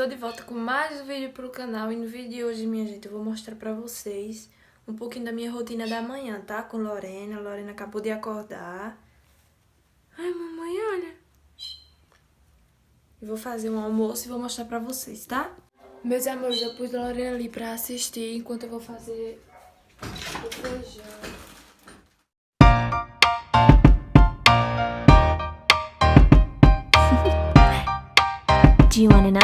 tô de volta com mais um vídeo pro canal e no vídeo de hoje, minha gente, eu vou mostrar pra vocês um pouquinho da minha rotina da manhã, tá? Com Lorena. A Lorena acabou de acordar. Ai, mamãe, olha. Eu vou fazer um almoço e vou mostrar pra vocês, tá? Meus amores, eu pus a Lorena ali pra assistir enquanto eu vou fazer o feijão. Do you want to know?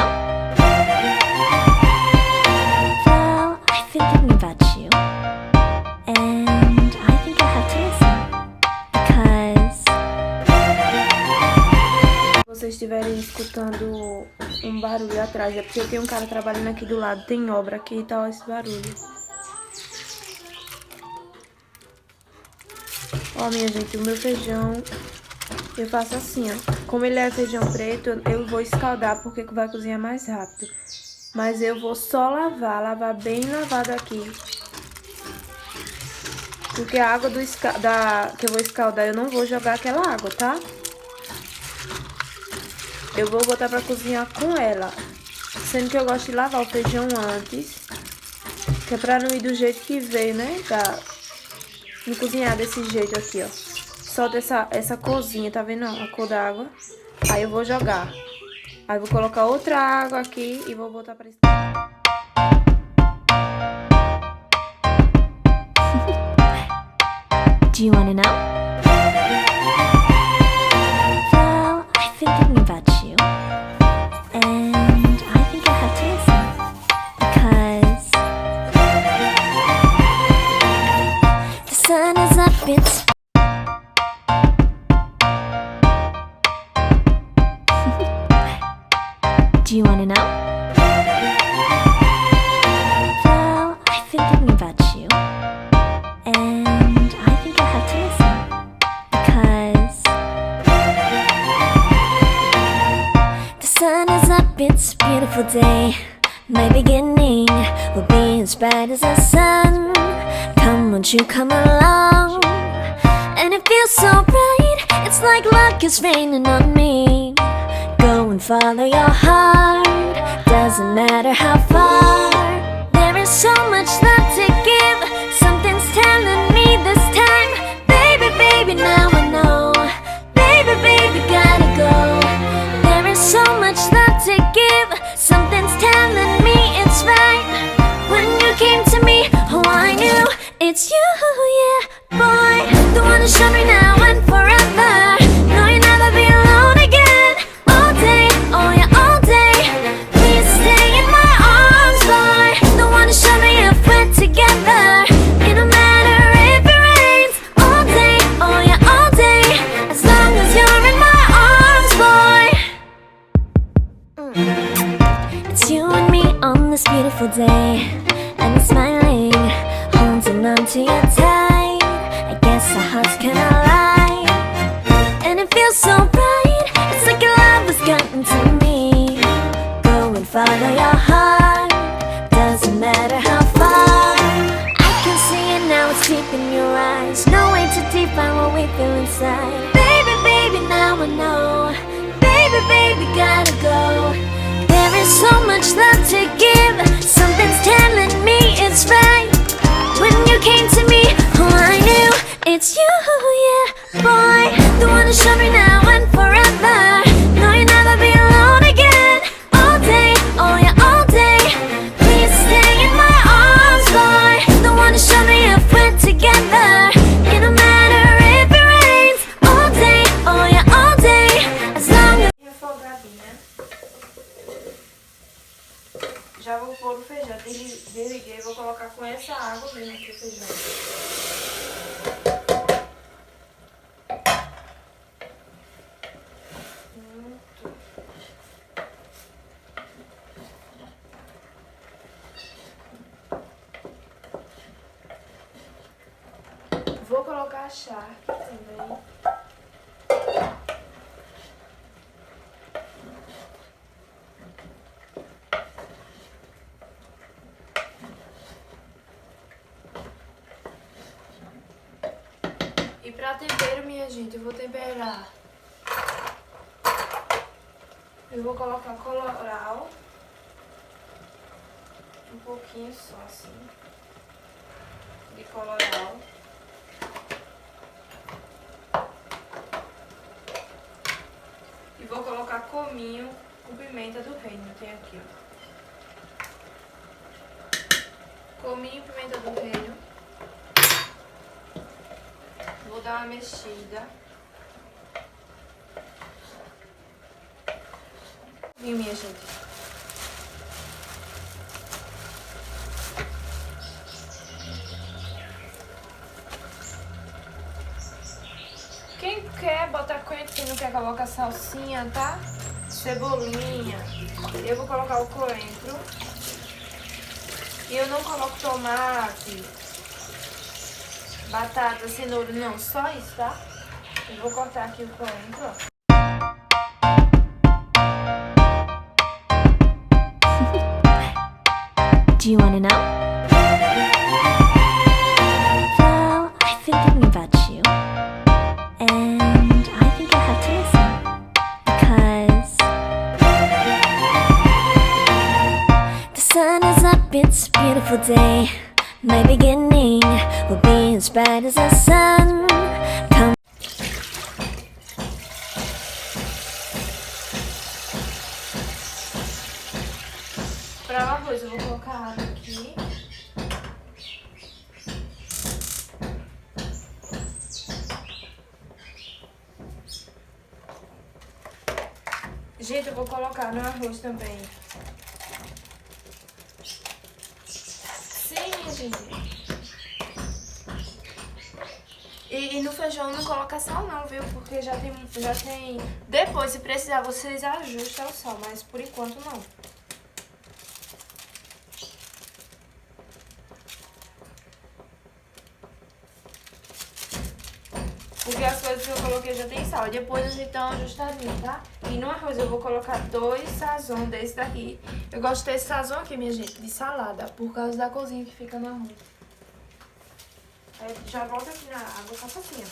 Well, I've been thinking about you, and I think I'll have to listen, because... Se vocês estiverem escutando um barulho atrás, é porque tem um cara trabalhando aqui do lado, tem obra aqui e tal, esse barulho. Ó, minha gente, o meu feijão, eu faço assim, ó. Como ele é feijão preto, eu vou escaldar porque vai cozinhar mais rápido. Mas eu vou só lavar bem lavado aqui. Porque a água que eu vou escaldar, eu não vou jogar aquela água, tá? Eu vou botar pra cozinhar com ela. Sendo que eu gosto de lavar o feijão antes. Que é pra não ir do jeito que veio, né? Não cozinhar desse jeito aqui, ó. Solta essa corzinha, tá vendo a cor da água? Aí eu vou jogar. Aí eu vou colocar outra água aqui e vou botar pra esquentar. Do you want to know? Well, I've been thinking about you, and I think I'll have to listen, because the sun is up, it's Do you want to know? Well, I've been thinking about you, and I think I'll have to listen, because the sun is up, it's a beautiful day. My beginning will be as bright as the sun. Come, won't you come along? And it feels so bright, it's like luck is raining on me. Go and follow your heart, doesn't matter how far. There is so much love to give, something's telling me this time. Baby, baby, now I know. Baby, baby, gotta go. There is so much love to give, something's telling me it's right. When you came to me, oh I knew it's you, yeah, boy. The one to show me now and forever. No, you'll never be alone again. All day, oh yeah, all day. Please stay in my arms, boy. The one to show me if we're together. It don't matter if it rains. All day, oh yeah, all day. As long as you're in my arms, boy. It's you and me on this beautiful day, and I'm smiling, holding on to you tight. I guess our hearts can align, and it feels so bright. It's like your love has gotten to me. Go and follow your heart, doesn't matter how far. I can see it now, it's deep in your eyes. No way to define what we feel inside. Baby, baby, now I know. Baby, baby, gotta go. There is so much love to give, something's telling me it's right. When you came to me, oh I knew it's you, yeah, boy. The one to show me now and forever. No, you'll never be alone again. All day, oh yeah, all day. Please stay in my arms, boy. The one to show me if we're together. It don't matter if it rains. All day, oh yeah, all day. As long as Refogadinha. Já vou pôr o feijão. Desliguei, vou colocar com essa água mesmo aqui o feijão. Vou colocar a charque também. E pra tempero, minha gente, eu vou temperar. Eu vou colocar colorau. um pouquinho só, assim, de colorau. E vou colocar cominho com pimenta do reino, tem aqui, ó. Cominho e pimenta do reino. Vou dar uma mexida. E minha gente. Quem quer botar coentro, quem não quer colocar salsinha, tá? Cebolinha. Eu vou colocar o coentro. E eu não coloco tomate, batata, cenoura, não, só isso, tá? Eu vou cortar aqui o coentro, ó. Do you wanna know? Well, I've been thinking about you, and I think you'll have to listen, because the sun is up, it's a beautiful day. My beginning will be as bright as the sun. Come. Para o arroz, eu vou colocar água aqui. Gente, eu vou colocar no arroz também. Sim, minha gente. E no feijão não coloca sal não, viu? Porque já tem... Depois, se precisar, vocês ajustam o sal, mas por enquanto não. Porque as coisas que eu coloquei já tem sal. E depois eles estão ajustadinhos, tá? E no arroz eu vou colocar 2 sazon desse daqui. Eu gosto desse sazon aqui, minha gente, de salada. Por causa da cozinha que fica no arroz. Aí já volta aqui na água, faça assim, ó.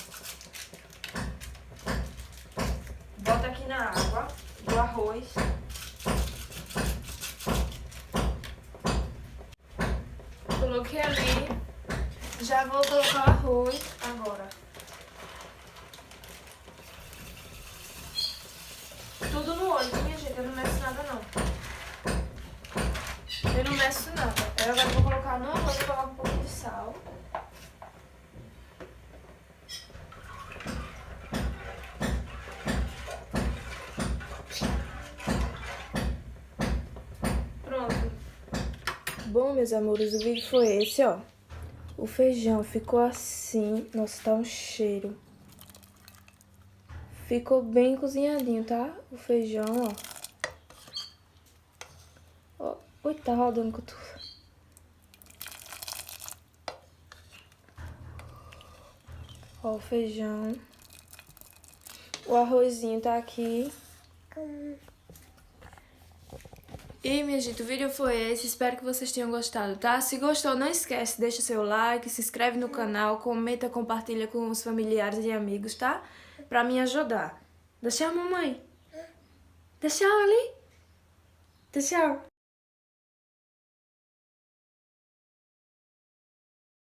Bota aqui na água do arroz. Coloquei ali. Já vou colocar o arroz agora. Tudo no olho, minha gente, eu não meço nada não. Eu não meço nada. Eu agora vou colocar no arroz e coloco um pouquinho de sal. Pronto. Bom, meus amores, o vídeo foi esse, ó. O feijão ficou assim. Nossa, tá um cheiro. Ficou bem cozinhadinho, tá? O feijão, ó. Oi, tá rodando com tudo. Ó, o feijão. O arrozinho tá aqui. E, minha gente, o vídeo foi esse. Espero que vocês tenham gostado, tá? Se gostou, não esquece, deixa seu like, se inscreve no canal, comenta, compartilha com os familiares e amigos, tá? Pra me ajudar. Dá tchau, mamãe. Dá tchau ali. Dá tchau.